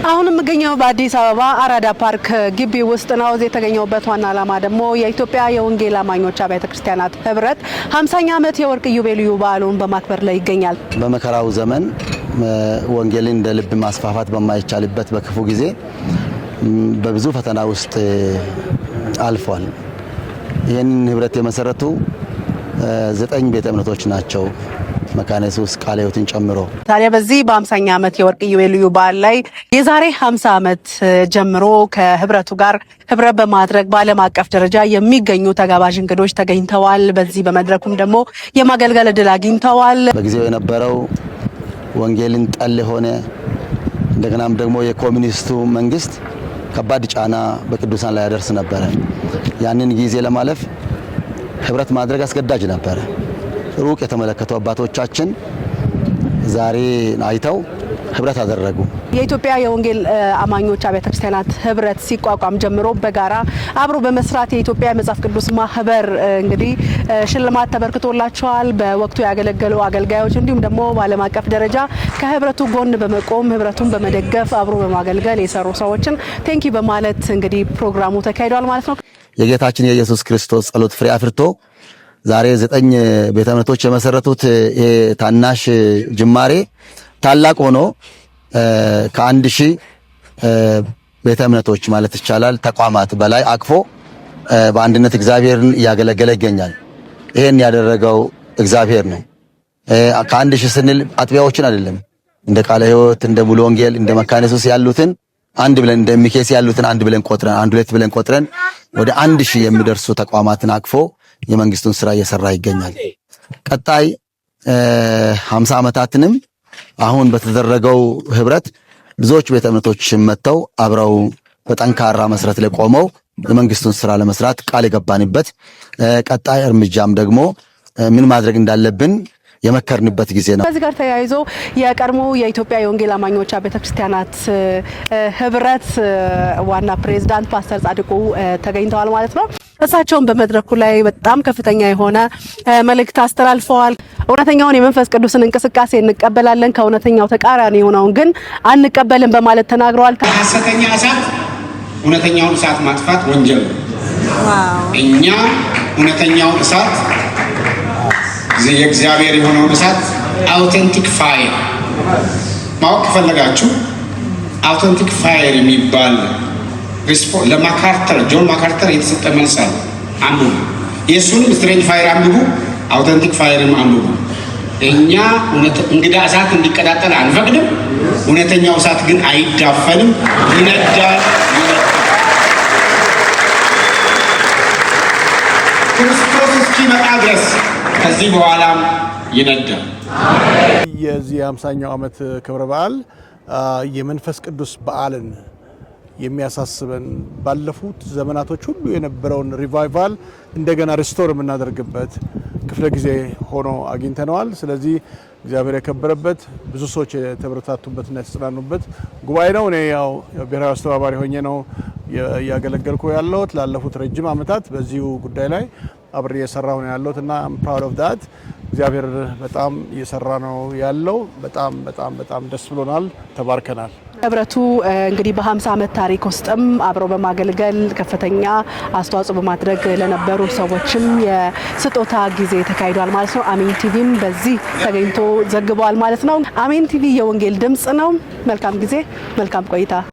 አሁን የምገኘው በአዲስ አበባ አራዳ ፓርክ ግቢ ውስጥ ነው። እዚህ የተገኘውበት ዋና ዓላማ ደግሞ የኢትዮጵያ የወንጌል አማኞች አብያተ ክርስቲያናት ህብረት 50ኛ ዓመት የወርቅ ኢዮቤልዩ በዓሉን በማክበር ላይ ይገኛል። በመከራው ዘመን ወንጌልን እንደ ልብ ማስፋፋት በማይቻልበት በክፉ ጊዜ በብዙ ፈተና ውስጥ አልፏል። ይህንን ህብረት የመሰረቱ 9 ቤተ እምነቶች ናቸው። መካነ ኢየሱስ ቃለ ሕይወትን ጨምሮ ታዲያ በዚህ በ50ኛ ዓመት የወርቅ ኢዮቤልዩ በዓል ላይ የዛሬ 50 ዓመት ጀምሮ ከህብረቱ ጋር ህብረት በማድረግ በዓለም አቀፍ ደረጃ የሚገኙ ተጋባዥ እንግዶች ተገኝተዋል። በዚህ በመድረኩም ደግሞ የማገልገል ዕድል አግኝተዋል። በጊዜው የነበረው ወንጌልን ጠል ሆነ እንደገናም ደግሞ የኮሙኒስቱ መንግስት ከባድ ጫና በቅዱሳን ላይ ያደርስ ነበር። ያንን ጊዜ ለማለፍ ህብረት ማድረግ አስገዳጅ ነበር። ሩቅ የተመለከቱ አባቶቻችን ዛሬ አይተው ህብረት አደረጉ። የኢትዮጵያ የወንጌል አማኞች አብያተ ክርስቲያናት ህብረት ሲቋቋም ጀምሮ በጋራ አብሮ በመስራት የኢትዮጵያ መጽሐፍ ቅዱስ ማህበር እንግዲህ ሽልማት ተበርክቶላቸዋል። በወቅቱ ያገለገሉ አገልጋዮች እንዲሁም ደግሞ በዓለም አቀፍ ደረጃ ከህብረቱ ጎን በመቆም ህብረቱን በመደገፍ አብሮ በማገልገል የሰሩ ሰዎችን ቴንኪ በማለት እንግዲህ ፕሮግራሙ ተካሂዷል ማለት ነው። የጌታችን የኢየሱስ ክርስቶስ ጸሎት ፍሬ አፍርቶ ዛሬ 9 ቤተ እምነቶች የመሰረቱት ታናሽ ጅማሬ ታላቅ ሆኖ ከ1000 ቤተ እምነቶች ማለት ይቻላል ተቋማት በላይ አቅፎ በአንድነት እግዚአብሔርን እያገለገለ ይገኛል። ይሄን ያደረገው እግዚአብሔር ነው። ከ1000 ስንል አጥቢያዎችን አይደለም። እንደ ቃለ ሕይወት፣ እንደ ሙሉ ወንጌል፣ እንደ መካነ ኢየሱስ ያሉትን አንድ ብለን እንደ ሚኬስ ያሉትን አንድ ብለን ቆጥረን 1 2 ብለን ቆጥረን ወደ 1000 የሚደርሱ ተቋማትን አቅፎ የመንግስቱን ስራ እየሰራ ይገኛል። ቀጣይ 50 ዓመታትንም አሁን በተደረገው ህብረት ብዙዎች ቤተ እምነቶች መተው አብረው በጠንካራ መሰረት ላይ ቆመው የመንግስቱን ስራ ለመስራት ቃል የገባንበት ቀጣይ እርምጃም ደግሞ ምን ማድረግ እንዳለብን የመከርንበት ጊዜ ነው። ከዚህ ጋር ተያይዞ የቀድሞ የኢትዮጵያ የወንጌል አማኞች አብያተ ክርስቲያናት ህብረት ዋና ፕሬዝዳንት ፓስተር ጻድቁ ተገኝተዋል ማለት ነው። እሳቸውን በመድረኩ ላይ በጣም ከፍተኛ የሆነ መልእክት አስተላልፈዋል። እውነተኛውን የመንፈስ ቅዱስን እንቅስቃሴ እንቀበላለን፣ ከእውነተኛው ተቃራኒ የሆነውን ግን አንቀበልም በማለት ተናግረዋል። ሐሰተኛ እሳት እውነተኛውን እሳት ማጥፋት ወንጀል ነው። እኛ እውነተኛውን እሳት የእግዚአብሔር የሆነውን እሳት አውተንቲክ ፋየር ማወቅ ፈለጋችሁ? አውተንቲክ ፋየር የሚባል ለማካርተር ጆን ማካርተር የተሰጠ መልስ አለ። አንብቡ። የእሱንም ስትሬንጅ ፋየር አንብቡ፣ አውተንቲክ ፋየርም አንብቡ። እኛ እንግዳ እሳት እንዲቀጣጠል አንፈቅድም። እውነተኛው እሳት ግን አይዳፈንም፣ ይነዳል። ክርስቶስ እስኪመጣ ድረስ ከዚህ በኋላም ይነዳል። የዚህ 50ኛው ዓመት ክብረ በዓል የመንፈስ ቅዱስ በዓልን የሚያሳስበን ባለፉት ዘመናቶች ሁሉ የነበረውን ሪቫይቫል እንደገና ሪስቶር የምናደርግበት ክፍለ ጊዜ ሆኖ አግኝተነዋል። ስለዚህ እግዚአብሔር የከበረበት ብዙ ሰዎች የተበረታቱበትና የተጽናኑበት ጉባኤ ነው። እኔ ያው ብሔራዊ አስተባባሪ ሆኜ ነው ያገለገልኩ ያለሁት ላለፉት ረጅም ዓመታት በዚሁ ጉዳይ ላይ አብሬ እየሰራሁ ነው ያለሁት እና ፕራውድ ኦፍ ዳት። እግዚአብሔር በጣም እየሰራ ነው ያለው። በጣም ደስ ብሎናል፣ ተባርከናል። ህብረቱ እንግዲህ በ50 ዓመት ታሪክ ውስጥም አብረው በማገልገል ከፍተኛ አስተዋጽኦ በማድረግ ለነበሩ ሰዎችም የስጦታ ጊዜ ተካሂዷል ማለት ነው። አሜን ቲቪም በዚህ ተገኝቶ ዘግቧል ማለት ነው። አሜን ቲቪ የወንጌል ድምጽ ነው። መልካም ጊዜ፣ መልካም ቆይታ።